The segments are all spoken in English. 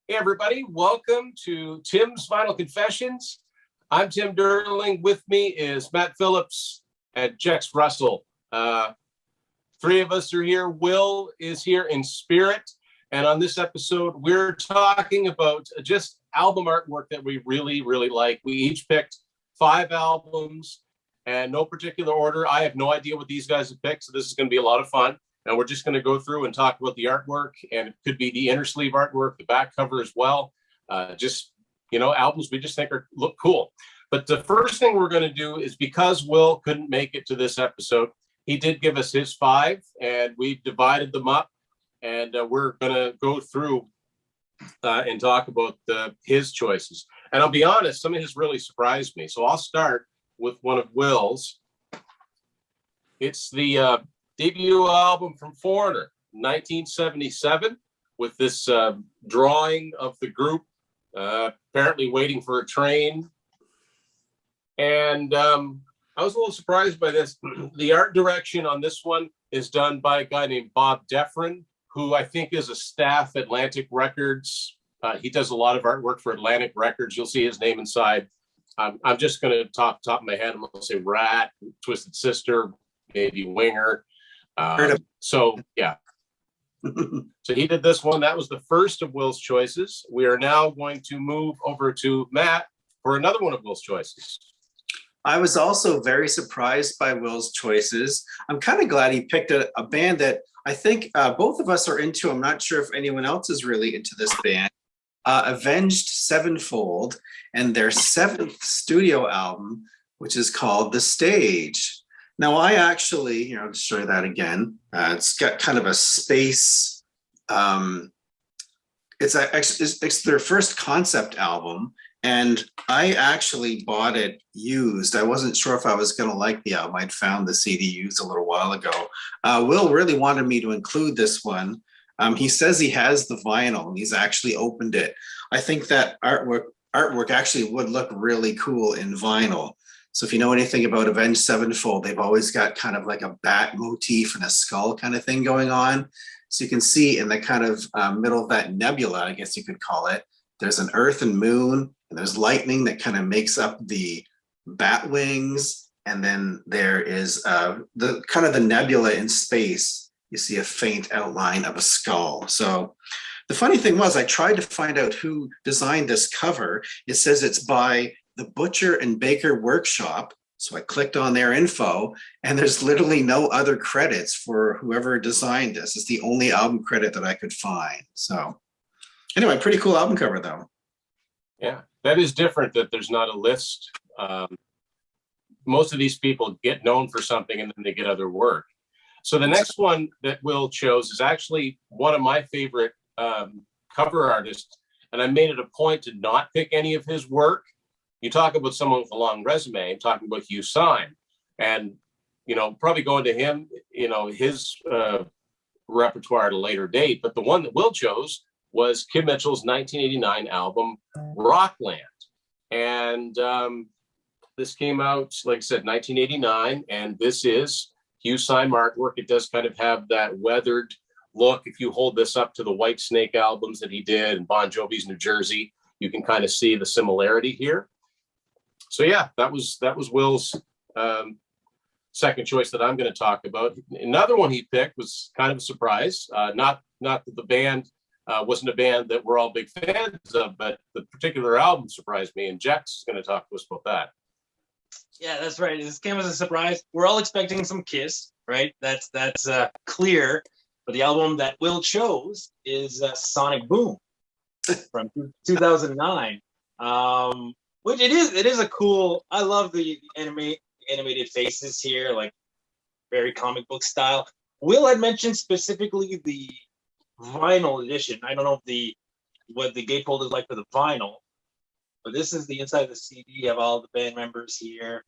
Hey, everybody. Welcome to Tim's Vinyl Confessions. I'm Tim Durling. With me is Matt Phillips and Jex Russell. Three of us are here. Will is here in spirit. And on this episode, we're talking about just album artwork that we really, really like. We each picked 5 albums and no particular order. I have no idea what these guys have picked, so this is going to be a lot of fun. And we're just going to go through and talk about the artwork, and it could be the inner sleeve artwork, the back cover as well. Albums we just think look cool. But the first thing we're going to do is, because Will couldn't make it to this episode, he did give us his 5, and we divided them up, and we're going to go through and talk about his choices. And I'll be honest, some of his really surprised me. So I'll start with one of Will's. It's the debut album from Foreigner, 1977, with this drawing of the group apparently waiting for a train. And I was a little surprised by this. The art direction on this one is done by a guy named Bob Defrin, who I think is a staff at Atlantic Records. He does a lot of artwork for Atlantic Records. You'll see his name inside. I'm just going to top of my head, I'm going to say Rat, Twisted Sister, maybe Winger. So he did this one. That was the first of Will's choices. We are now going to move over to Matt for another one of Will's choices. I was also very surprised by Will's choices. I'm kind of glad he picked a band that I think both of us are into. I'm not sure if anyone else is really into this band. Avenged Sevenfold, and their 7th studio album, which is called The Stage. Now, I actually, to show you that again, it's got kind of a space. It's their first concept album, and I actually bought it used. I wasn't sure if I was going to like the album. I'd found the CD used a little while ago. Will really wanted me to include this one. He says he has the vinyl, and he's actually opened it. I think that artwork actually would look really cool in vinyl. So if you know anything about Avenged Sevenfold, they've always got kind of like a bat motif and a skull kind of thing going on. So you can see in the kind of middle of that nebula, I guess you could call it, there's an earth and moon, and there's lightning that kind of makes up the bat wings. And then there is the kind of the nebula in space. You see a faint outline of a skull. So the funny thing was, I tried to find out who designed this cover. It says it's by the Butcher and Baker Workshop. So I clicked on their info, and there's literally no other credits for whoever designed this. It's the only album credit that I could find. So anyway, pretty cool album cover though. Yeah, that is different, that there's not a list. Most of these people get known for something and then they get other work. So the next one that Will chose is actually one of my favorite cover artists, and I made it a point to not pick any of his work. You talk about someone with a long resume, I'm talking about Hugh Syme, and, probably going to him, his repertoire at a later date. But the one that Will chose was Kim Mitchell's 1989 album, Rockland. And this came out, like I said, 1989, and this is Hugh Syme artwork. It does kind of have that weathered look. If you hold this up to the White Snake albums that he did and Bon Jovi's New Jersey, you can kind of see the similarity here. So yeah, that was Will's second choice that I'm going to talk about. Another one he picked was kind of a surprise. Not that the band wasn't a band that we're all big fans of, but the particular album surprised me, and Jack's going to talk to us about that. Yeah, that's right. This came as a surprise. We're all expecting some Kiss, right? That's clear. But the album that Will chose is Sonic Boom from 2009. Which it is a cool. I love the animated faces here, like very comic book style. Will had mentioned specifically the vinyl edition. I don't know if what the gatefold is like for the vinyl, but this is the inside of the CD. You have all the band members here.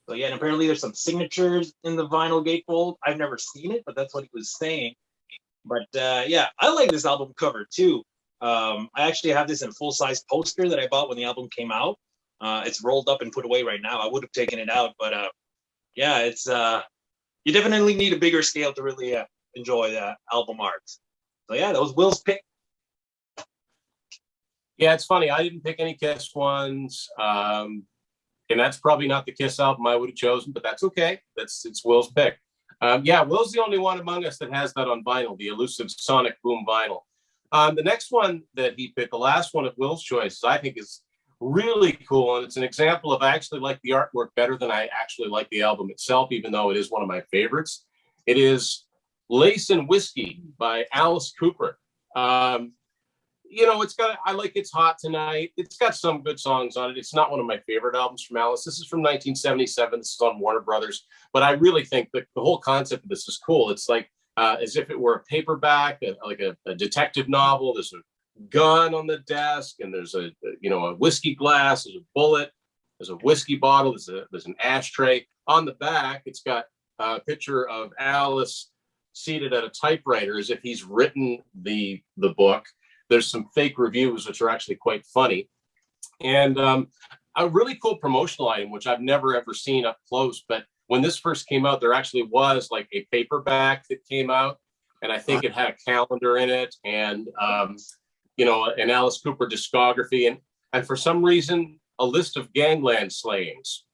So yeah, and apparently there's some signatures in the vinyl gatefold. I've never seen it, but that's what he was saying. But yeah, I like this album cover too. I actually have this in full-size poster that I bought when the album came out. It's rolled up and put away right now. I would have taken it out, but yeah, it's you definitely need a bigger scale to really enjoy the album art. So yeah, that was Will's pick Yeah, it's funny. I didn't pick any Kiss ones. And that's probably not the Kiss album I would have chosen, but that's okay. It's Will's pick. Yeah, Will's the only one among us that has that on vinyl, the elusive Sonic Boom vinyl. The next one that he picked, the last one of Will's choices, I think is really cool. And it's an example of I actually like the artwork better than I actually like the album itself, even though it is one of my favorites. It is Lace and Whiskey by Alice Cooper. It's got, I like It's Hot Tonight. It's got some good songs on it. It's not one of my favorite albums from Alice. This is from 1977. This is on Warner Brothers. But I really think that the whole concept of this is cool. It's like as if it were a paperback, like a detective novel. There's a gun on the desk, and there's a whiskey glass, there's a bullet, there's a whiskey bottle, there's an ashtray. On the back, it's got a picture of Alice seated at a typewriter as if he's written the book. There's some fake reviews, which are actually quite funny. And a really cool promotional item, which I've never ever seen up close. But when this first came out, there actually was like a paperback that came out. And I think it had a calendar in it and, an Alice Cooper discography. And for some reason, a list of gangland slayings.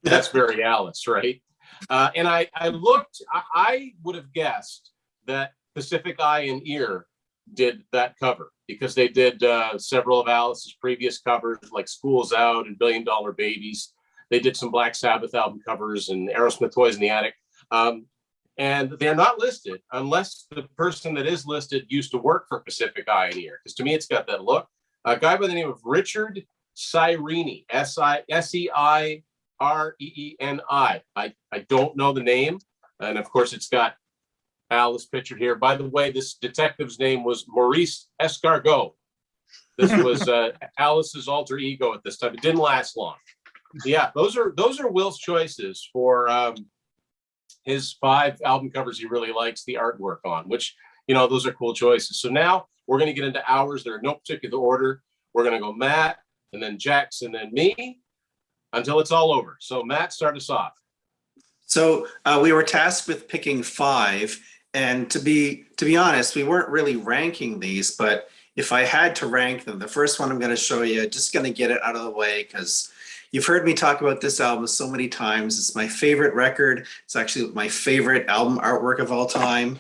That's very Alice, right? And I looked, I would have guessed that Pacific Eye and Ear did that cover because they did several of Alice's previous covers like School's Out and $1 Billion Babies. They did some Black Sabbath album covers and Aerosmith Toys in the Attic. And they're not listed unless the person that is listed used to work for Pacific Eye and Ear. Because to me, it's got that look. A guy by the name of Richard Seireeni, Seireeni. I don't know the name. And of course, it's got Alice pictured here. By the way, this detective's name was Maurice Escargot. This was Alice's alter ego at this time. It didn't last long. Yeah, those are Will's choices for his 5 album covers he really likes the artwork on, which, those are cool choices. So now we're going to get into ours. They're in no particular order. We're going to go Matt and then Jax and then me until it's all over. So Matt, start us off. So we were tasked with picking 5. And to be honest, we weren't really ranking these, but if I had to rank them, the first one I'm going to show you, just going to get it out of the way because you've heard me talk about this album so many times. It's my favorite record. It's actually my favorite album artwork of all time.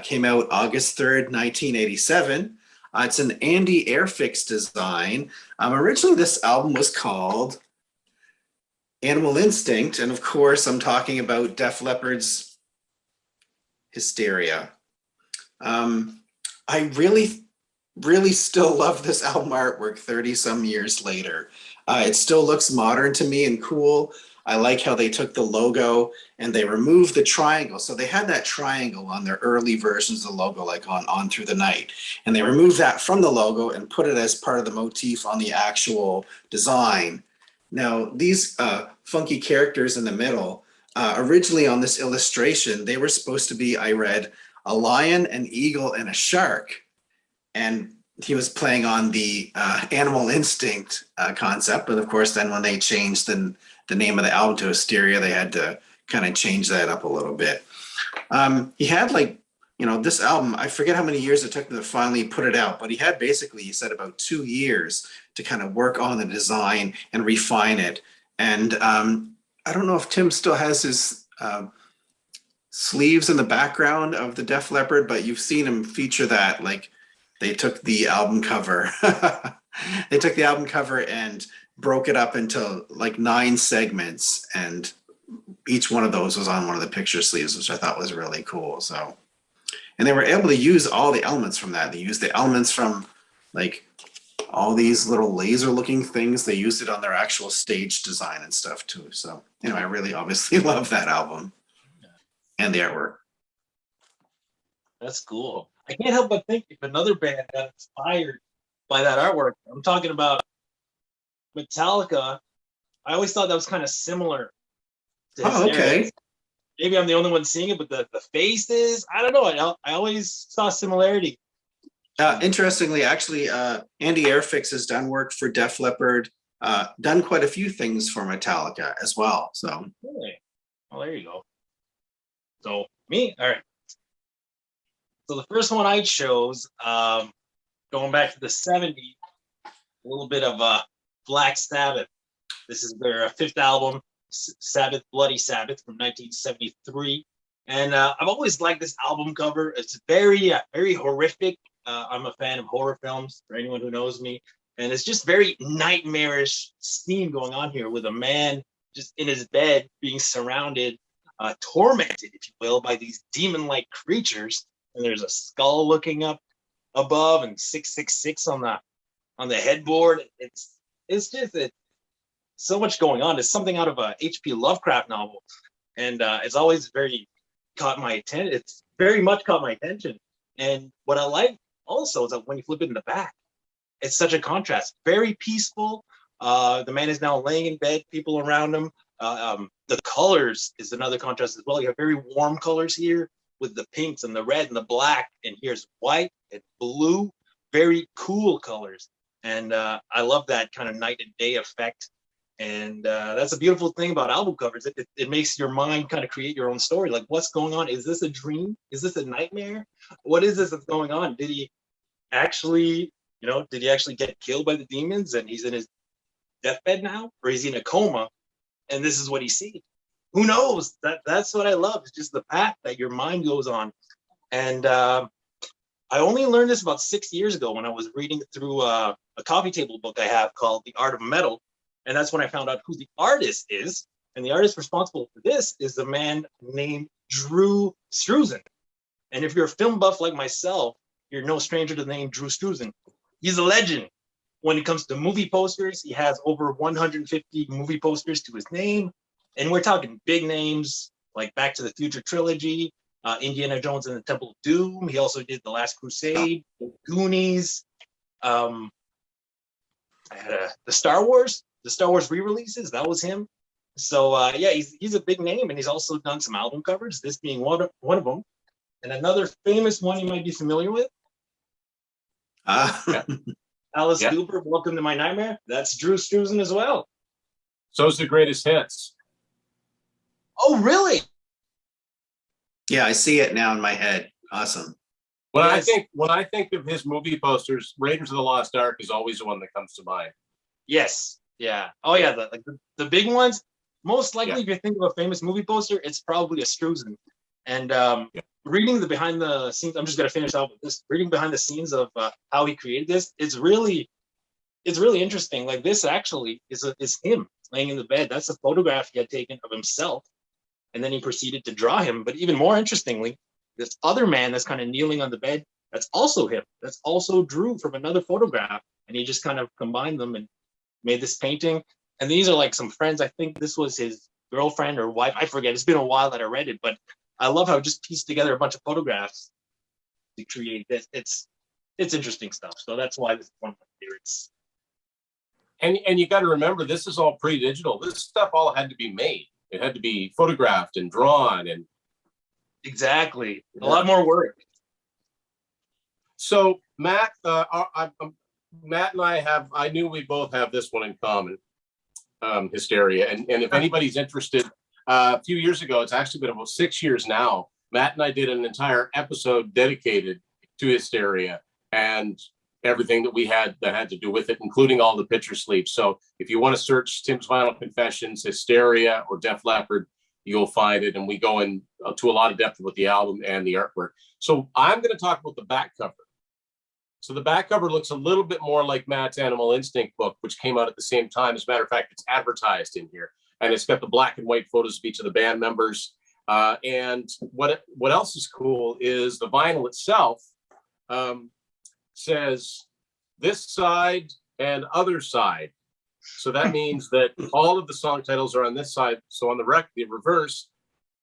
Came out August 3rd, 1987. It's an Andy Airfix design. Originally, this album was called Animal Instinct. And of course, I'm talking about Def Leppard's Hysteria. I really still love this album artwork 30 some years later. It still looks modern to me and cool. I like how they took the logo and they removed the triangle. So they had that triangle on their early versions of the logo, like on Through the Night. And they removed that from the logo and put it as part of the motif on the actual design. Now, these funky characters in the middle, originally on this illustration, they were supposed to be, I read, a lion, an eagle, and a shark. And he was playing on the Animal Instinct concept. But of course, then when they changed the name of the album to Hysteria, they had to kind of change that up a little bit. He had this album, I forget how many years it took him to finally put it out, but he had basically, he said, about 2 years to kind of work on the design and refine it. And I don't know if Tim still has his sleeves in the background of the Def Leppard, but you've seen him feature that. Like they took the album cover, and broke it up into like 9 segments, and each one of those was on one of the picture sleeves, which I thought was really cool. So, and they were able to use all the elements from that. They used the elements from like all these little laser looking things. They used it on their actual stage design and stuff too. So I really obviously love that album and the artwork. That's cool. I can't help but think if another band got inspired by that artwork, I'm talking about Metallica. I always thought that was kind of similar to Hysteria. Okay. Maybe I'm the only one seeing it, but the faces, I don't know. I always saw similarity. Interestingly, actually, Andy Airfix has done work for Def Leppard, done quite a few things for Metallica as well. So, really? Well, there you go. So, me? All right. So, the first one I chose, going back to the 70s, little bit of Black Sabbath. This is their fifth album, Sabbath, Bloody Sabbath from 1973. And I've always liked this album cover. It's very, very horrific. I'm a fan of horror films, for anyone who knows me. And it's just very nightmarish scene going on here with a man just in his bed being surrounded, tormented, if you will, by these demon-like creatures. And there's a skull looking up above and 666 on the headboard. It's just so much going on. It's something out of a H.P. Lovecraft novel. And it's always very caught my attention. It's very much caught my attention. And what I like also is that when you flip it in the back, it's such a contrast. Very peaceful. The man is now laying in bed, people around him. The colors is another contrast as well. You have very warm colors here with the pinks and the red and the black. And here's white and blue, very cool colors. And I love that kind of night and day effect. And that's a beautiful thing about album covers. It makes your mind kind of create your own story. Like, what's going on? Is this a dream? Is this a nightmare? What is this that's going on? Did he actually get killed by the demons and he's in his deathbed now? Or is he in a coma and this is what he sees? Who knows? That's what I love. It's just the path that your mind goes on. And I only learned this about 6 years ago when I was reading through a coffee table book I have called The Art of Metal. And that's when I found out who the artist is. And the artist responsible for this is a man named Drew Struzan. And if you're a film buff like myself, you're no stranger to the name Drew Struzan. He's a legend. When it comes to movie posters, he has over 150 movie posters to his name. And we're talking big names like Back to the Future trilogy, Indiana Jones and the Temple of Doom. He also did The Last Crusade, Goonies, the Star Wars re-releases. That was him. So yeah, he's a big name, and he's also done some album covers, this being one of them. And another famous one you might be familiar with. Alice Cooper, Welcome to My Nightmare. That's Drew Struzan as well. So's the Greatest Hits. Oh, really? Yeah, I see it now in my head. Awesome. When Yes. I think of his movie posters, Raiders of the Lost Ark is always the one that comes to mind. Yes. Yeah. Oh, yeah. The big ones. Most likely, if you think of a famous movie poster, it's probably a Struzan. And reading the behind the scenes, I'm just gonna finish out with this. Reading behind the scenes of how he created this, it's really interesting. Like, this actually is him laying in the bed. That's a photograph he had taken of himself, and then he proceeded to draw him. But even more interestingly, this other man that's kind of kneeling on the bed, that's also him. That's also Drew from another photograph, and he just kind of combined them and made this painting. And these are like some friends. I think this was his girlfriend or wife. I forget. It's been a while that I read it, but I love how it just pieced together a bunch of photographs to create this. It's interesting stuff. So that's why this is one of my favorites. And you got to remember, this is all pre-digital. This stuff all had to be made. It had to be photographed and drawn, and Exactly. A lot more work. so Matt, Matt and I knew we both have this one in common, Hysteria. And if anybody's interested, a few years ago, it's actually been about 6 years now, Matt and I did an entire episode dedicated to Hysteria and everything that had to do with it, including all the picture sleeves. So if you want to search Tim's Vinyl Confessions, Hysteria, or Def Leppard, you'll find it. And we go to a lot of depth with the album and the artwork. So I'm going to talk about the back cover. So the back cover looks a little bit more like Matt's Animal Instinct book, which came out at the same time. As a matter of fact, it's advertised in here. And it's got the black and white photos of each of the band members. And what else is cool is the vinyl itself says this side and other side. So that means that all of the song titles are on this side. So on the reverse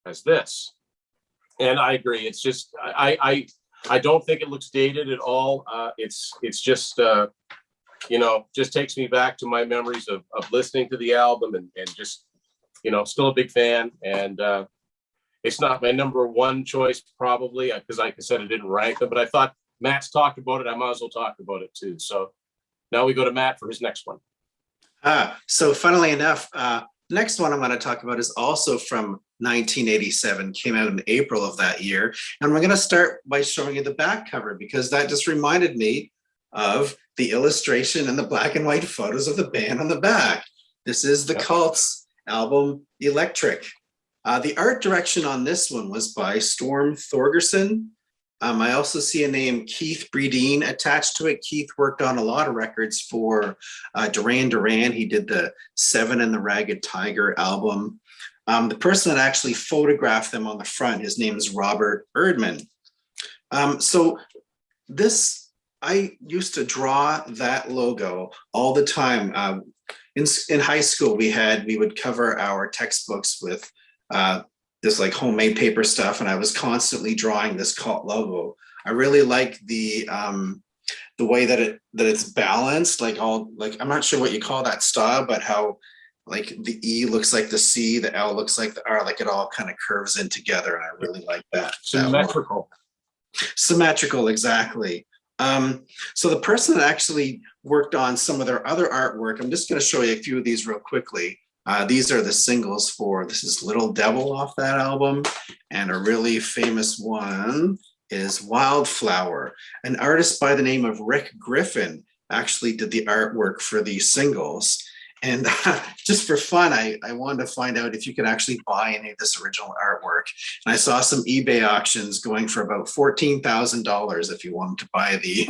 has this. And I agree. It's just, I don't think it looks dated at all. It's just, just takes me back to my memories of listening to the album and just, still a big fan. And it's not my number one choice, probably, because like I said, I didn't rank them, but I thought Matt's talked about it. I might as well talk about it too. So now we go to Matt for his next one. So funnily enough, next one I'm going to talk about is also from 1987, came out in April of that year. And we're going to start by showing you the back cover, because that just reminded me of the illustration and the black and white photos of the band on the back. This is the Yep. Cult's album Electric. The art direction on this one was by Storm Thorgerson. I also see a name Keith Bredeen attached to it. Keith worked on a lot of records for Duran Duran. He did the Seven and the Ragged Tiger album. The person that actually photographed them on the front, his name is Robert Erdman. So this, I used to draw that logo all the time. In high school, we would cover our textbooks with this like homemade paper stuff, and I was constantly drawing this Cult logo. I really like the way that it's balanced, like I'm not sure what you call that style, but how like the E looks like the C, the L looks like the R, like it all kind of curves in together, and I really like that. Symmetrical. Symmetrical, exactly. So the person that actually worked on some of their other artwork, I'm just going to show you a few of these real quickly. These are the singles this is Little Devil off that album, and a really famous one is Wildflower. An artist by the name of Rick Griffin actually did the artwork for these singles. And just for fun, I wanted to find out if you could actually buy any of this original artwork. And I saw some eBay auctions going for about $14,000 if you wanted to buy the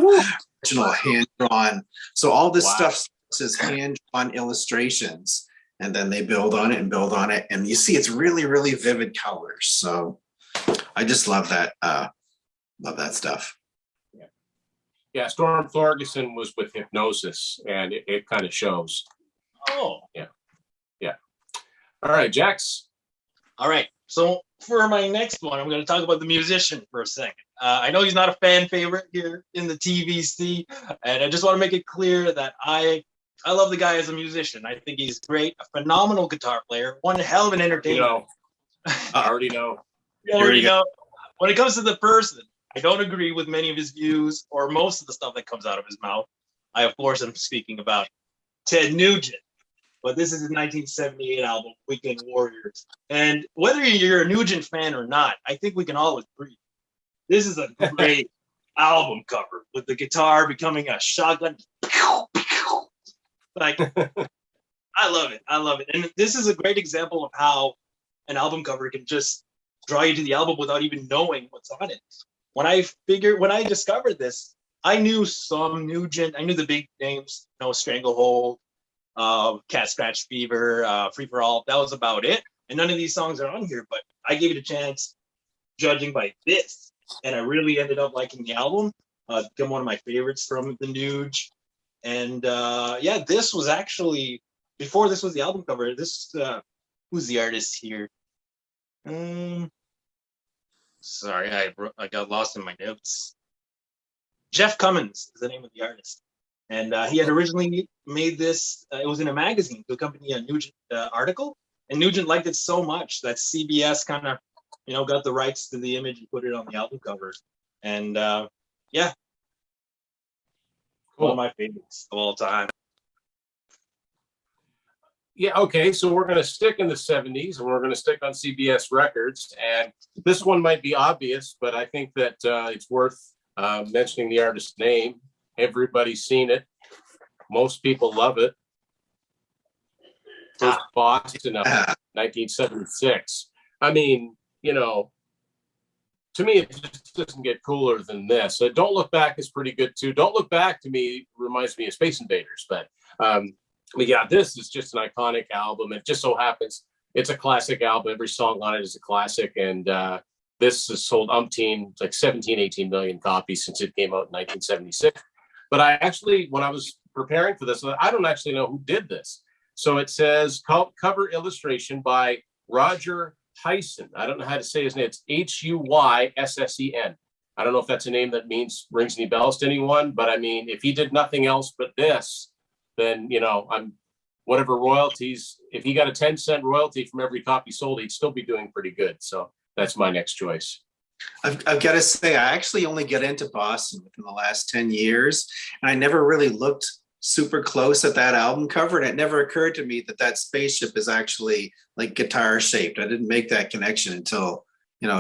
original hand-drawn. So all this stuff is hand-drawn illustrations, and then they build on it and build on it. And you see it's really, really vivid colors. So I just love that stuff. Yeah, Storm Thorgerson was with Hypnosis, and it kind of shows. Oh, Yeah. All right, Jax. all right. So for my next one, I'm going to talk about the musician for a second. I know he's not a fan favorite here in the TVC, and I just want to make it clear that I love the guy as a musician. I think he's great, a phenomenal guitar player, one hell of an entertainer. I already know. You already know. When it comes to the person, I don't agree with many of his views or most of the stuff that comes out of his mouth. I, of course, am speaking about Ted Nugent. But this is his 1978 album, Weekend Warriors. And whether you're a Nugent fan or not, I think we can all agree. This is a great album cover with the guitar becoming a shotgun. Like, I love it. I love it. And this is a great example of how an album cover can just draw you to the album without even knowing what's on it. When I discovered this, I knew some Nugent. I knew the big names, Stranglehold, Cat Scratch Fever, Free for All. That was about it. And none of these songs are on here, but I gave it a chance judging by this. And I really ended up liking the album. Become one of my favorites from the Nuge. And this was actually, before this was the album cover, who's the artist here? Sorry, I got lost in my notes. Jeff Cummins is the name of the artist. And he had originally made this, it was in a magazine to accompany a Nugent article. And Nugent liked it so much that CBS kind of, got the rights to the image and put it on the album cover. And cool. One of my favorites of all time. Yeah, okay, so we're going to stick in the 70s, and we're going to stick on CBS Records. And this one might be obvious, but I think that it's worth mentioning the artist's name. Everybody's seen it. Most people love it. First Boston of 1976. I mean, to me, it just doesn't get cooler than this. Don't Look Back is pretty good too. Don't Look Back to me reminds me of Space Invaders, but yeah, this is just an iconic album. It just so happens it's a classic album. Every song on it is a classic, and this has sold like 17, 18 million copies since it came out in 1976. But I actually, when I was preparing for this, I don't actually know who did this. So it says cover illustration by Roger Hyssen. I don't know how to say his name. It's Huyssen. I don't know if that's a name that rings any bells to anyone, but I mean, if he did nothing else but this, then, I'm whatever royalties, if he got a 10-cent royalty from every copy sold, he'd still be doing pretty good. So that's my next choice. I've got to say, I actually only got into Boston within the last 10 years, and I never really looked super close at that album cover, and it never occurred to me that spaceship is actually like guitar shaped. I didn't make that connection until,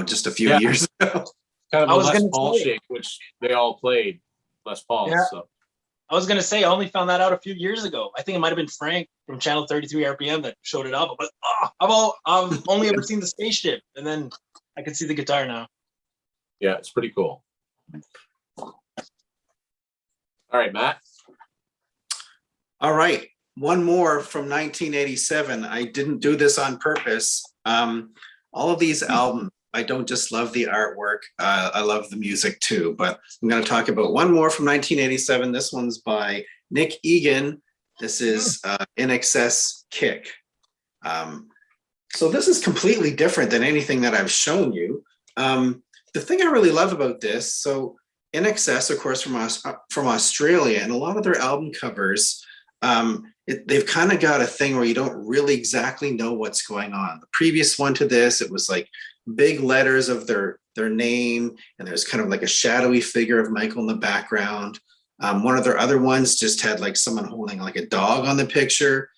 just a few years ago. Kind of a Les Paul shape, which they all played Les Paul. Yeah. So. I was gonna say I only found that out a few years ago. I think it might have been Frank from Channel 33 RPM that showed it up. But I've only ever seen the spaceship, and then I can see the guitar now. Yeah, it's pretty cool. All right, Matt. All right, one more from 1987. I didn't do this on purpose. All of these albums, I don't just love the artwork, I love the music too, but I'm going to talk about one more from 1987. This one's by Nick Egan. This is In Excess Kick. So this is completely different than anything that I've shown you. The thing I really love about this, so In Excess, of course, from Australia, and a lot of their album covers, they've kind of got a thing where you don't really exactly know what's going on. The previous one to this, it was like big letters of their name, and there's kind of like a shadowy figure of Michael in the background. One of their other ones just had like someone holding like a dog on the picture.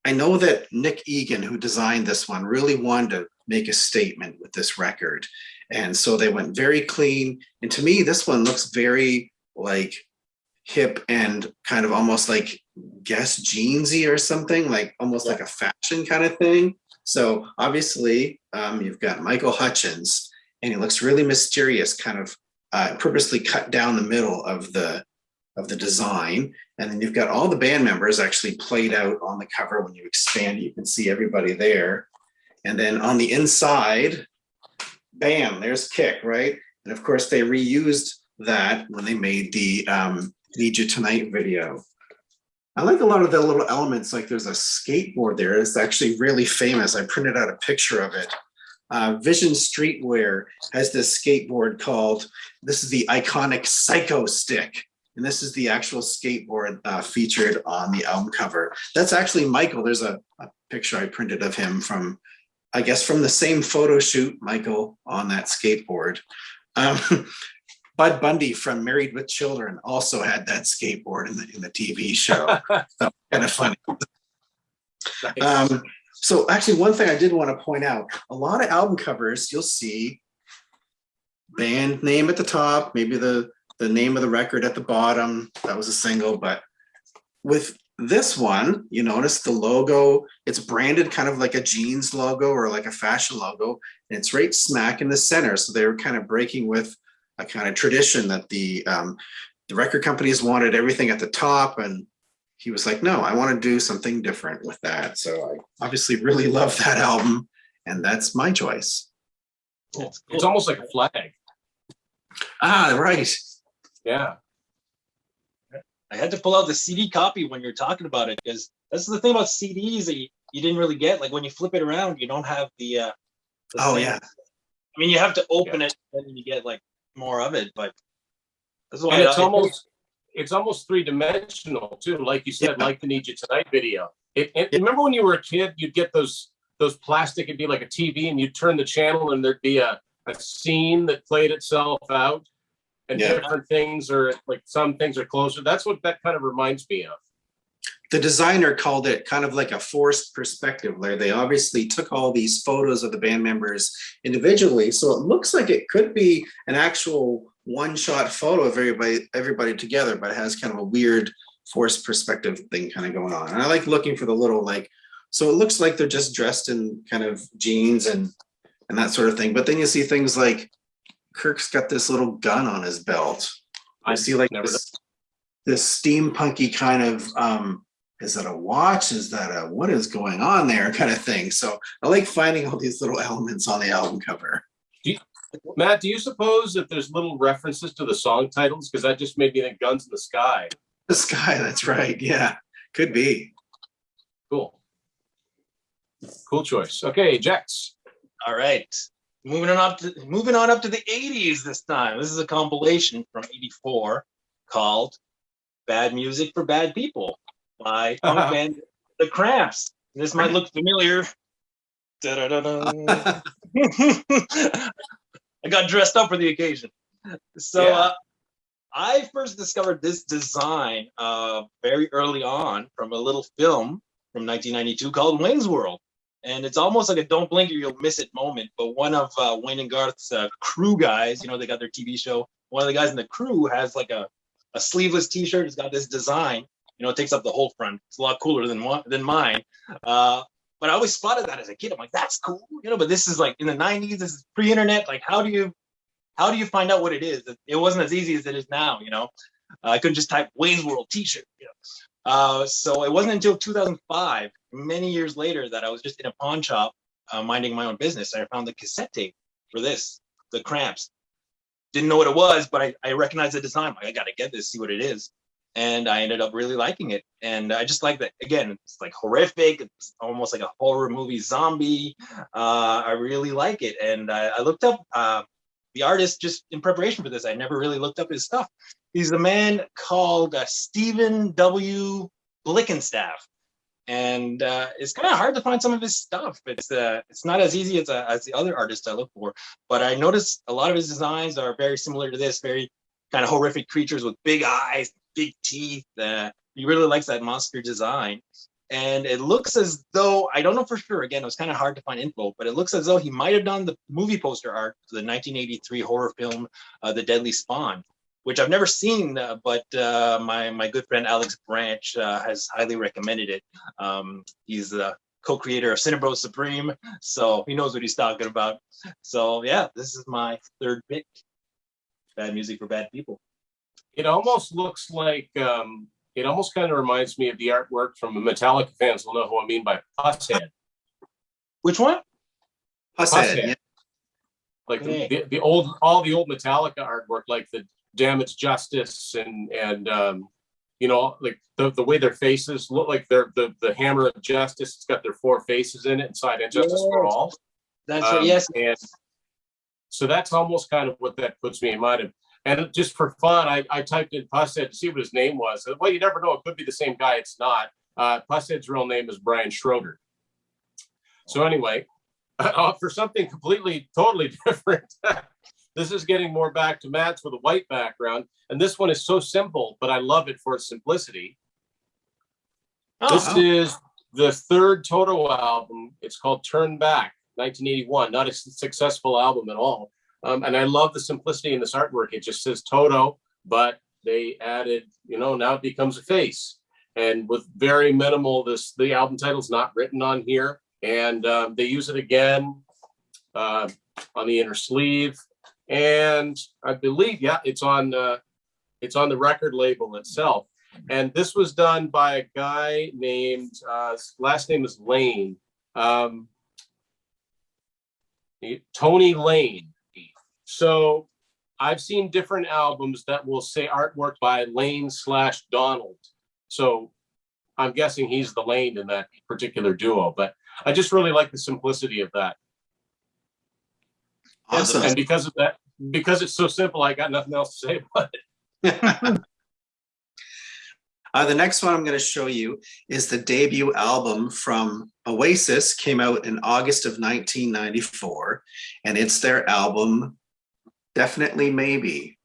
I know that Nick Egan, who designed this one, really wanted to make a statement with this record. And so they went very clean. And to me, this one looks very like hip and kind of almost like Guess jeansy or something, like almost like a fashion kind of thing. So obviously you've got Michael Hutchence, and he looks really mysterious, kind of purposely cut down the middle of the design. And then you've got all the band members actually played out on the cover. When you expand it, you can see everybody there. And then on the inside, bam, there's Kick, right? And of course they reused that when they made the Need You Tonight video. I like a lot of the little elements, like there's a skateboard there. It's actually really famous. I printed out a picture of it. Vision Streetwear has this skateboard called, this is the iconic Psycho Stick. And this is the actual skateboard featured on the album cover. That's actually Michael. There's a picture I printed of him from, I guess, from the same photo shoot, Michael on that skateboard. Bud Bundy from Married with Children also had that skateboard in the TV show. So kind of funny. Nice. So actually, one thing I did want to point out, a lot of album covers, you'll see band name at the top, maybe the name of the record at the bottom. That was a single. But with this one, you notice the logo, it's branded kind of like a jeans logo or like a fashion logo. And it's right smack in the center. So they were kind of breaking with a kind of tradition that the record companies wanted everything at the top, and he was like, no, I want to do something different with that. So I obviously really love that album, and that's my choice. Cool. It's almost like a flag. Ah, right. Yeah. I had to pull out the CD copy when you're talking about it, because that's the thing about CDs that you didn't really get. Like when you flip it around, you don't have the Oh, same- yeah. I mean, you have to open it, and then you get like more of it. But that's why And it's almost three-dimensional too, like you said, Yeah. like the Need You Tonight video. Remember when you were a kid, you'd get those plastic, it'd be like a TV, and you'd turn the channel and there'd be a scene that played itself out, and Yeah. different things, or like some things are closer. That's what that kind of reminds me of. The designer called it kind of like a forced perspective, where they obviously took all these photos of the band members individually. So it looks like it could be an actual one-shot photo of everybody together, but it has kind of a weird forced perspective thing kind of going on. And I like looking for the little, like, so it looks like they're just dressed in kind of jeans and that sort of thing. But then you see things like Kirk's got this little gun on his belt. I see like this steampunky kind of, is that a watch? Is that what is going on there kind of thing? So I like finding all these little elements on the album cover. Matt, do you suppose that there's little references to the song titles? Because that just made me think Guns in the Sky. The Sky, that's right. Yeah, could be. Cool. Cool choice. Okay, Jax. all right. Moving on up to the 80s this time. This is a compilation from 84 called Bad Music for Bad People by punk band The Cramps. This might look familiar. Da-da-da-da. I got dressed up for the occasion. So Yeah. I first discovered this design very early on from a little film from 1992 called Wayne's World. And it's almost like a don't blink or you'll miss it moment. But one of Wayne and Garth's crew guys, they got their TV show. One of the guys in the crew has like a a sleeveless T-shirt. It's got this design. It takes up the whole front. It's a lot cooler than mine. But I always spotted that as a kid. I'm like, that's cool, But this is like in the '90s. This is pre-internet. Like, how do you find out what it is? It wasn't as easy as it is now. I couldn't just type Wayne's World T-shirt. So it wasn't until 2005, many years later, that I was just in a pawn shop minding my own business. I found the cassette tape for this, the Cramps. Didn't know what it was, but I recognized the design. I got to get this, see what it is. And I ended up really liking it. And I just like that. Again, it's like horrific. It's almost like a horror movie zombie. I really like it. And I looked up the artist just in preparation for this. I never really looked up his stuff. He's a man called Stephen W. Blickenstaff. And it's kind of hard to find some of his stuff. It's not as easy as the other artists I look for. But I noticed a lot of his designs are very similar to this, very kind of horrific creatures with big eyes, big teeth. He really likes that monster design. And it looks as though, I don't know for sure, again, it was kind of hard to find info, but it looks as though he might have done the movie poster art for the 1983 horror film, The Deadly Spawn, which I've never seen, but my good friend Alex Branch has highly recommended it. He's the co-creator of Cinebro Supreme, so he knows what he's talking about. So yeah, this is my third pick. Bad music for bad people. It almost looks like, it almost kind of reminds me of the artwork from Metallica fans will know who I mean by Pusshead. Which one? Pusshead. Yeah. Like all the old Metallica artwork, like the Damaged Justice and like the way their faces look like they're the Hammer of Justice. It's got their four faces in it inside and Justice for All. That's right. Yes. And so that's almost kind of what that puts me in mind of. And just for fun, I typed in Pusshead to see what his name was. Well, you never know. It could be the same guy. It's not. Pusshead's real name is Brian Schroeder. So anyway, for something totally different, this is getting more back to Matt's with a white background. And this one is so simple, but I love it for its simplicity. This is the third Toto album. It's called Turn Back, 1981. Not a successful album at all. And I love the simplicity in this artwork. It just says Toto, but they added, now it becomes a face. And with very minimal, the album title's not written on here. And they use it again on the inner sleeve. And I believe, it's on the record label itself. And this was done by a guy named, last name is Lane, Tony Lane. So I've seen different albums that will say artwork by Lane/Donald. So I'm guessing he's the Lane in that particular duo, but I just really like the simplicity of that. Awesome. And because of that, because it's so simple, I got nothing else to say about it. The next one I'm going to show you is the debut album from Oasis, came out in August of 1994, and it's their album, Definitely Maybe.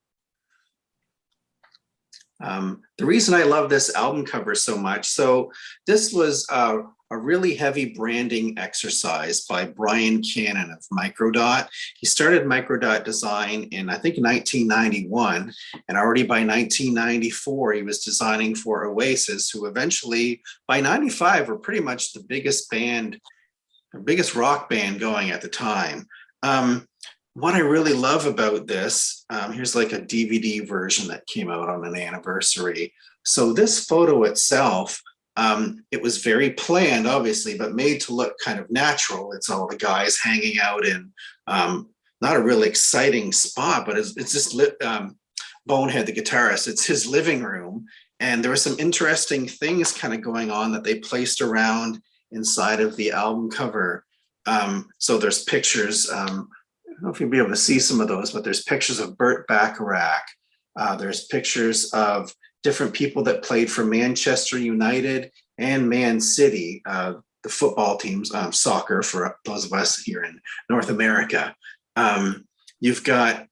The reason I love this album cover so much, so this was a really heavy branding exercise by Brian Cannon of Microdot. He started Microdot Design in, I think, 1991, and already by 1994, he was designing for Oasis, who eventually, by 95, were pretty much the biggest band, the biggest rock band going at the time. What I really love about this, here's like a DVD version that came out on an anniversary. So this photo itself, it was very planned, obviously, but made to look kind of natural. It's all the guys hanging out in not a really exciting spot, but it's just Bonehead, the guitarist. It's his living room. And there were some interesting things kind of going on that they placed around inside of the album cover. So there's pictures. I don't know if you'll be able to see some of those, but there's pictures of Burt Bacharach. There's pictures of different people that played for Manchester United and Man City, the football teams, soccer for those of us here in North America. You've got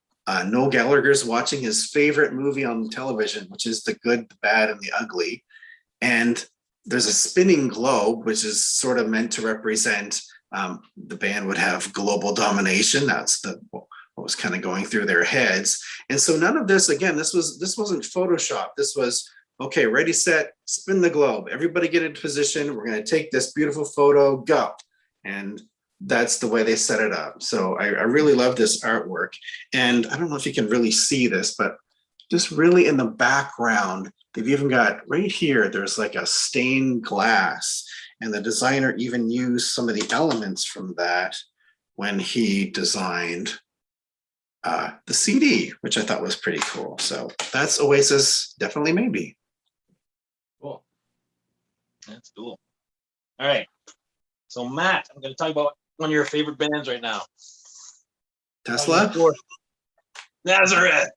Noel Gallagher's watching his favorite movie on television, which is The Good, the Bad, and the Ugly. And there's a spinning globe, which is sort of meant to represent the band would have global domination. That's what was kind of going through their heads. And so none of this, again, this wasn't Photoshop. This was, okay, ready, set, spin the globe. Everybody get into position. We're going to take this beautiful photo, go. And that's the way they set it up. So I really love this artwork. And I don't know if you can really see this, but just really in the background, they've even got right here, there's like a stained glass. And the designer even used some of the elements from that when he designed the CD, which I thought was pretty cool. So that's Oasis, definitely maybe. Cool. That's cool. All right. So Matt, I'm going to talk about one of your favorite bands right now. Tesla? Nazareth.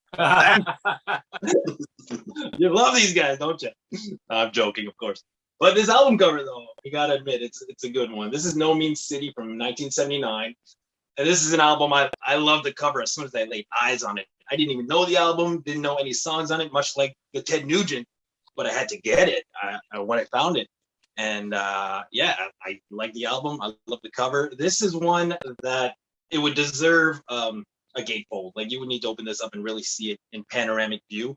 You love these guys, don't you? I'm joking, of course. But this album cover, though, you got to admit, it's a good one. This is No Means City from 1979. And this is an album, I love the cover as soon as I laid eyes on it. I didn't even know the album, didn't know any songs on it, much like the Ted Nugent, but I had to get it when I found it. And yeah, I like the album. I love the cover. This is one that it would deserve a gatefold. Like you would need to open this up and really see it in panoramic view.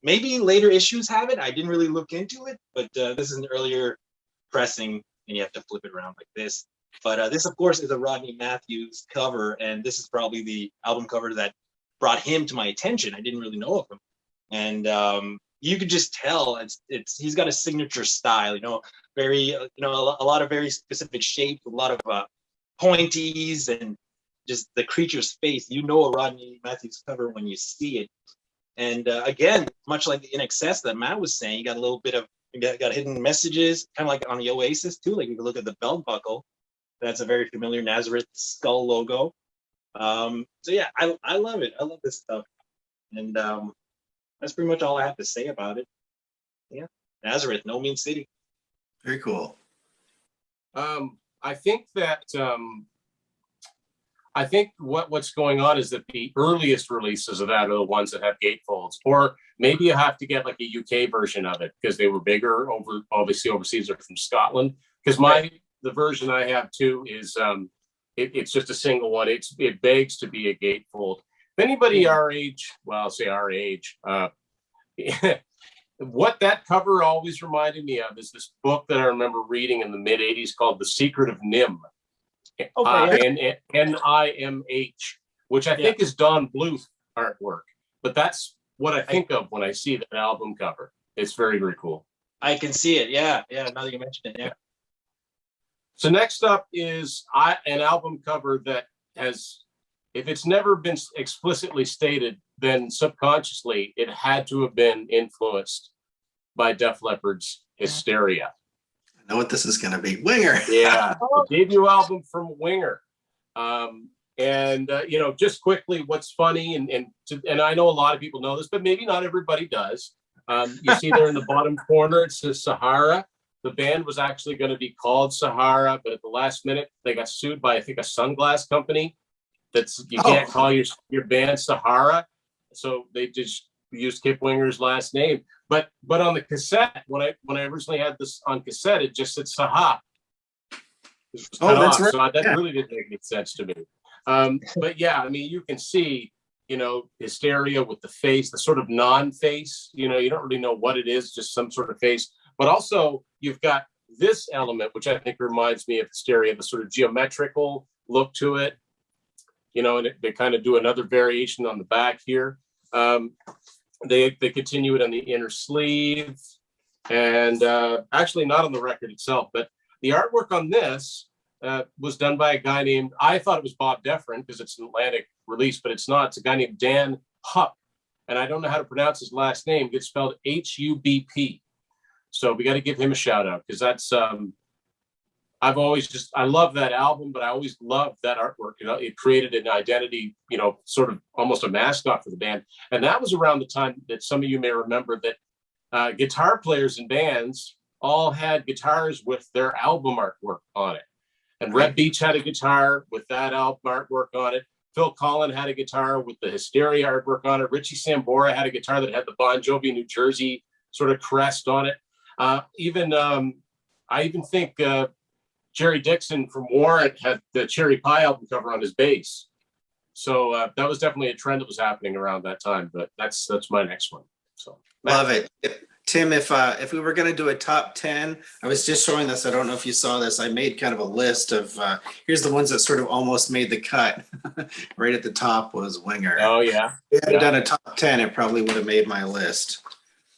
Maybe later issues have it. I didn't really look into it, but this is an earlier pressing and you have to flip it around like this. But this, of course, is a Rodney Matthews cover, and this is probably the album cover that brought him to my attention. I didn't really know of him, and you could just tell he's got a signature style. Very a lot of very specific shapes, a lot of pointies, and just the creature's face. A Rodney Matthews cover when you see it. And again, much like the In Excess that Matt was saying, you got a little bit of got hidden messages, kind of like on the Oasis too. Like you can look at the belt buckle. That's a very familiar Nazareth skull logo. So yeah, I love it. I love this stuff. And that's pretty much all I have to say about it. Yeah, Nazareth, No Means City. Very cool. I think that what's going on is that the earliest releases of that are the ones that have gatefolds, or maybe you have to get like a UK version of it because they were bigger obviously overseas or from Scotland. Because the version I have too is it's just a single one. It begs to be a gatefold. If anybody our age, well, I'll say our age, what that cover always reminded me of is this book that I remember reading in the mid 80s called The Secret of Nim. Okay. NIMH, which I think is Don Bluth artwork, but that's what I think of when I see that album cover. It's very, very cool. I can see it. Yeah. Now that you mentioned it. Yeah. So next up is an album cover that has, if it's never been explicitly stated, then subconsciously it had to have been influenced by Def Leppard's Hysteria. I know what this is going to be. Winger. Yeah, the debut album from Winger. Just quickly, what's funny, and I know a lot of people know this, but maybe not everybody does. You see there in the bottom corner, it says Sahara. The band was actually going to be called Sahara, but at the last minute, they got sued by, I think, a sunglass company. You can't call your band Sahara. So they just used Kip Winger's last name. But on the cassette, when I originally had this on cassette, it just said Saha. That's right. So that really didn't make any sense to me. But yeah, I mean, you can see, Hysteria with the face, the sort of non-face, you don't really know what it is, just some sort of face. But also you've got this element, which I think reminds me of Hysteria, the sort of geometrical look to it, and they kind of do another variation on the back here. They continue it on the inner sleeve, and actually not on the record itself, but the artwork on this was done by a guy named, I thought it was Bob Defrin because it's an Atlantic release, but it's not. It's a guy named Dan Hupp, and I don't know how to pronounce his last name. It's spelled Hubp. So we got to give him a shout out because that's I love that album, but I always loved that artwork. It created an identity, sort of almost a mascot for the band. And that was around the time that some of you may remember that guitar players in bands all had guitars with their album artwork on it. And Red Beach had a guitar with that album artwork on it. Phil Collin had a guitar with the Hysteria artwork on it. Richie Sambora had a guitar that had the Bon Jovi New Jersey sort of crest on it. I even think Jerry Dixon from Warrant had the Cherry Pie album cover on his bass. So that was definitely a trend that was happening around that time. But that's my next one. So Love it. Tim, if we were going to do a top 10, I was just showing this. I don't know if you saw this. I made kind of a list of, here's the ones that sort of almost made the cut. Right at the top was Winger. Oh yeah. If I had done a top 10, it probably would have made my list.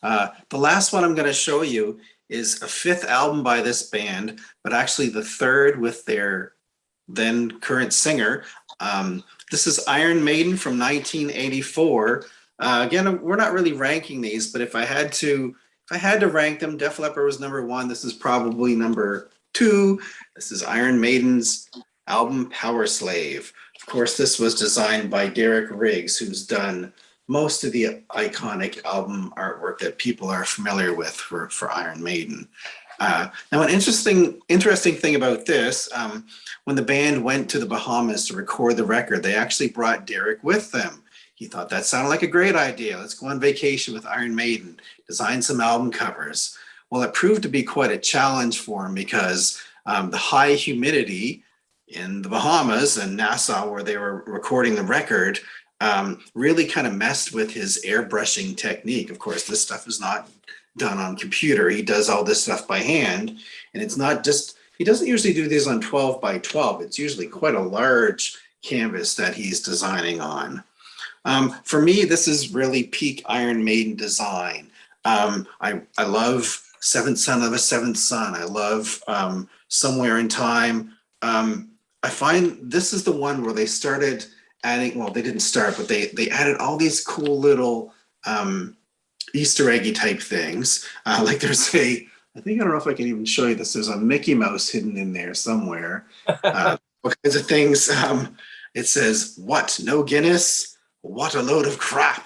The last one I'm going to show you is a fifth album by this band, but actually the third with their then current singer. This is Iron Maiden from 1984. Again, we're not really ranking these, but if I had to rank them, Def Leppard was number 1. This is probably number 2. This is Iron Maiden's album Power Slave. Of course, this was designed by Derek Riggs, who's done most of the iconic album artwork that people are familiar with for Iron Maiden. Now, an interesting thing about this, when the band went to the Bahamas to record the record, they actually brought Derek with them. He thought that sounded like a great idea. Let's go on vacation with Iron Maiden, design some album covers. Well, it proved to be quite a challenge for him because the high humidity in the Bahamas and Nassau, where they were recording the record, really kind of messed with his airbrushing technique. Of course, this stuff is not done on computer. He does all this stuff by hand. And it's not just, he doesn't usually do these on 12 by 12. It's usually quite a large canvas that he's designing on. For me, this is really peak Iron Maiden design. I love Seventh Son of a Seventh Son. I love Somewhere in Time. I find this is the one where they started adding, well, they didn't start, but they added all these cool little Easter eggy type things. Like there's I think, I don't know if I can even show you this. There's a Mickey Mouse hidden in there somewhere. All kinds of things. It says, what, no Guinness? What a load of crap.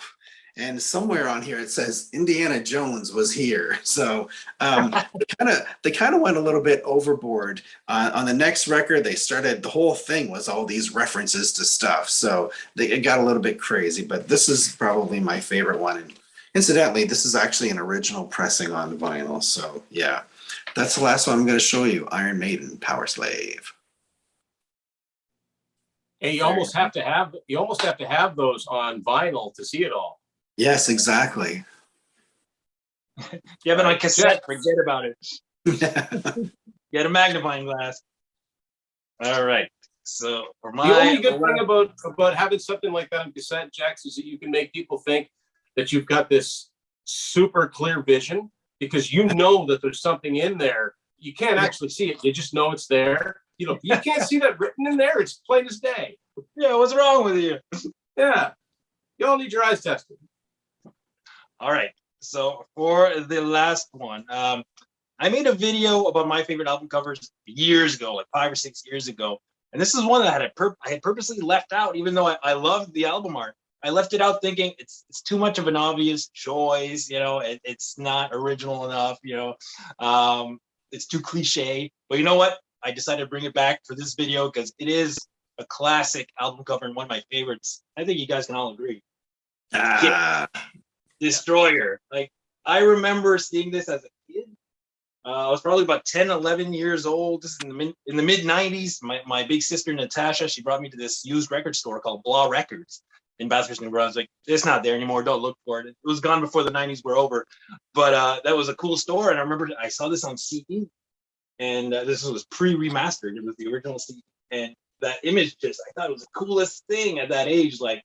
And somewhere on here it says Indiana Jones was here. So they kind of went a little bit overboard. On the next record, they started, the whole thing was all these references to stuff. So it got a little bit crazy, but this is probably my favorite one. And incidentally, this is actually an original pressing on vinyl. So yeah, that's the last one I'm going to show you. Iron Maiden, Power Slave. Hey, you almost have to have those on vinyl to see it all. Yes, exactly. You have it on cassette, forget about it. Get a magnifying glass. All right. So for my the only good thing about having something like that on cassette, Jax, is that you can make people think that you've got this super clear vision because you know that there's something in there. You can't actually see it. You just know it's there. You can't see that written in there. It's plain as day. Yeah, what's wrong with you? Yeah. You all need your eyes tested. All right. So for the last one, I made a video about my favorite album covers years ago, like 5 or 6 years ago. And this is one that I had purposely left out, even though I loved the album art. I left it out thinking it's too much of an obvious choice. It's not original enough. It's too cliche. But you know what? I decided to bring it back for this video because it is a classic album cover and one of my favorites. I think you guys can all agree. Destroyer. Like, I remember seeing this as a kid. I was probably about 10, 11 years old. This is in the mid 90s. My big sister, Natasha, she brought me to this used record store called Blah Records in Bathurst, New Brunswick. It's not there anymore. Don't look for it. It was gone before the 90s were over. But that was a cool store. And I remember I saw this on CD. And this was pre-remastered. It was the original CD. And that image I thought it was the coolest thing at that age. Like,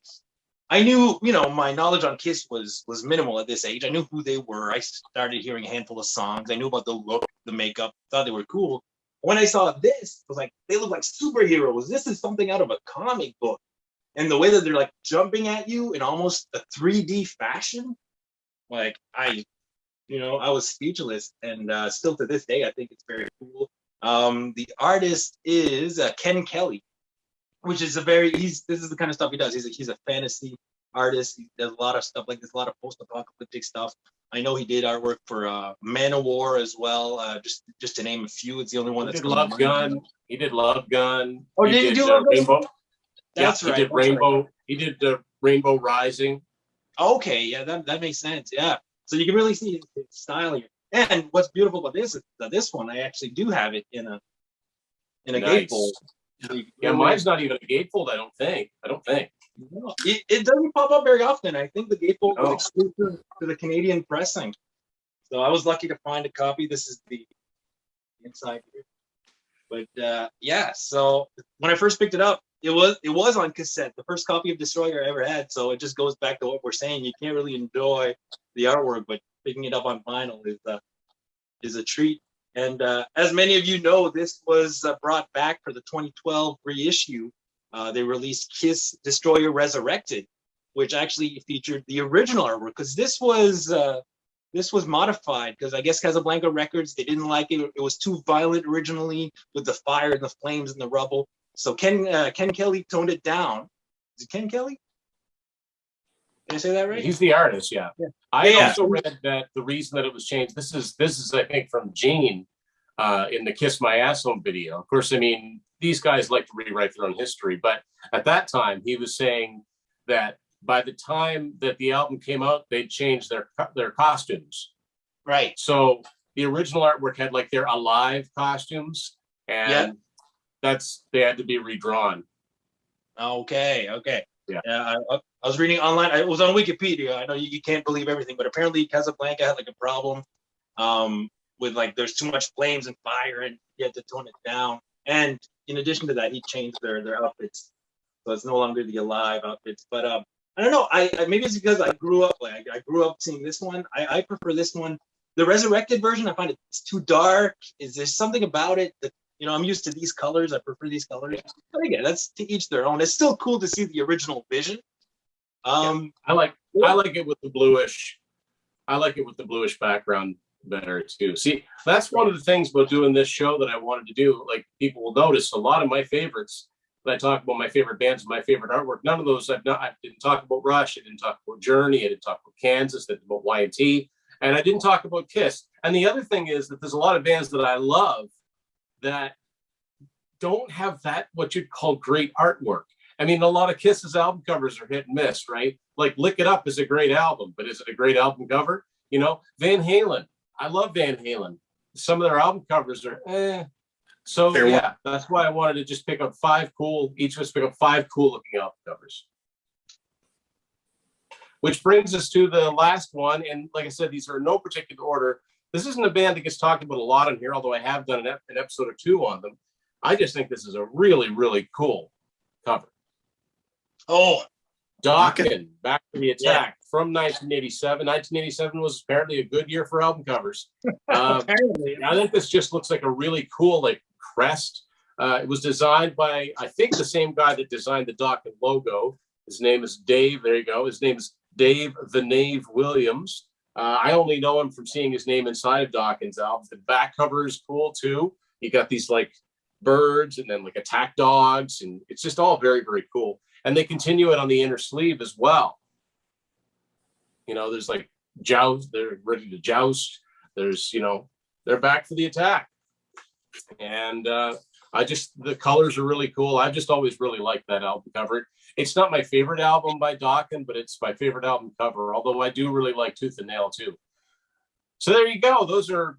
I knew, my knowledge on Kiss was minimal at this age. I knew who they were. I started hearing a handful of songs. I knew about the look, the makeup, thought they were cool. When I saw this, I was like, they look like superheroes. This is something out of a comic book. And the way that they're like jumping at you in almost a 3D fashion, like I was speechless. And still to this day, I think it's very cool. The artist is Ken Kelly, which is this is the kind of stuff he does. He's a fantasy artist. He does a lot of stuff like this, a lot of post-apocalyptic stuff. I know he did artwork for Manowar as well. Just to name a few, it's the only one that's Love Gun. He did Love Gun. Oh, did he do Love Gun? Rainbow? That's right. He did Rainbow. Right. He did Rainbow Rising. Okay, yeah, that makes sense. Yeah, so you can really see his style here. And what's beautiful about this is that this one I actually do have it in a nice gatefold. Yeah, mine's not even a gatefold. I don't think. No, it doesn't pop up very often. I think the gatefold was No. exclusive to the Canadian pressing. So I was lucky to find a copy. This is the inside here. But yeah, so when I first picked it up, it was on cassette, the first copy of Destroyer I ever had. So it just goes back to what we're saying. You can't really enjoy the artwork, but picking it up on vinyl is a treat. And as many of you know, this was brought back for the 2012 reissue. They released Kiss Destroyer Resurrected, which actually featured the original artwork, because this was modified because I guess Casablanca Records, they didn't like it. It was too violent originally with the fire and the flames and the rubble. So Ken Kelly toned it down. Is it Ken Kelly? Did I say that right? He's the artist, yeah. I also read that the reason that it was changed, this is I think from Gene in the Kiss My Ass Home video. Of course, I mean, these guys like to rewrite their own history, but at that time he was saying that by the time that the album came out, they'd changed their costumes. Right. So the original artwork had like their alive costumes, and they had to be redrawn. Okay. Yeah. I was reading online. It was on Wikipedia. I know you can't believe everything, but apparently Casablanca had like a problem with like there's too much flames and fire, and he had to tone it down. And in addition to that, he changed their outfits, so it's no longer the alive outfits. But I don't know. I maybe it's because I grew up seeing this one. I prefer this one. The resurrected version, I find it's too dark. Is there something about it that, you know, I'm used to these colors. I prefer these colors. But again, that's to each their own. It's still cool to see the original vision. I like it with the bluish. I like it with the bluish background better too. See, that's one of the things about doing this show that I wanted to do. Like, people will notice a lot of my favorites. When I talk about my favorite bands and my favorite artwork, none of those I didn't talk about Rush. I didn't talk about Journey. I didn't talk about Kansas. I didn't talk about Y&T, and I didn't talk about Kiss. And the other thing is that there's a lot of bands that I love that don't have that what you'd call great artwork. I mean, a lot of Kiss's album covers are hit and miss, right? Like Lick It Up is a great album, but is it a great album cover? You know, Van Halen. I love Van Halen. Some of their album covers are So yeah, that's why I wanted to just pick up each of us pick up 5 cool looking album covers. Which brings us to the last one. And like I said, these are in no particular order. This isn't a band that gets talked about a lot on here, although I have done an episode or 2 on them. I just think this is a really, really cool cover. Oh, Dokken, Back to the Attack from 1987. 1987 was apparently a good year for album covers. apparently. I think this just looks like a really cool like crest. It was designed by, I think, the same guy that designed the Dokken logo. His name is Dave. There you go. His name is Dave the Knave Williams. I only know him from seeing his name inside of Dokken's albums. The back cover is cool too. You got these like birds and then like attack dogs, and it's just all very, very cool. And they continue it on the inner sleeve as well. You know, there's like joust, they're ready to joust. There's, you know, they're back for the attack. And the colors are really cool. I've just always really liked that album cover. It's not my favorite album by Dokken, but it's my favorite album cover, although I do really like Tooth and Nail too. So there you go. Those are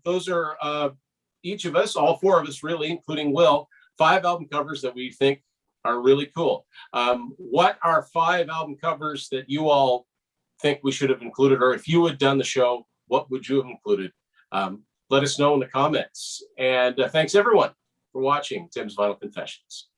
each of us, all 4 of us really, including Will, 5 album covers that we think are really cool. What are 5 album covers that you all think we should have included, or if you had done the show, what would you have included? Let us know in the comments. And thanks everyone for watching Tim's Vinyl Confessions.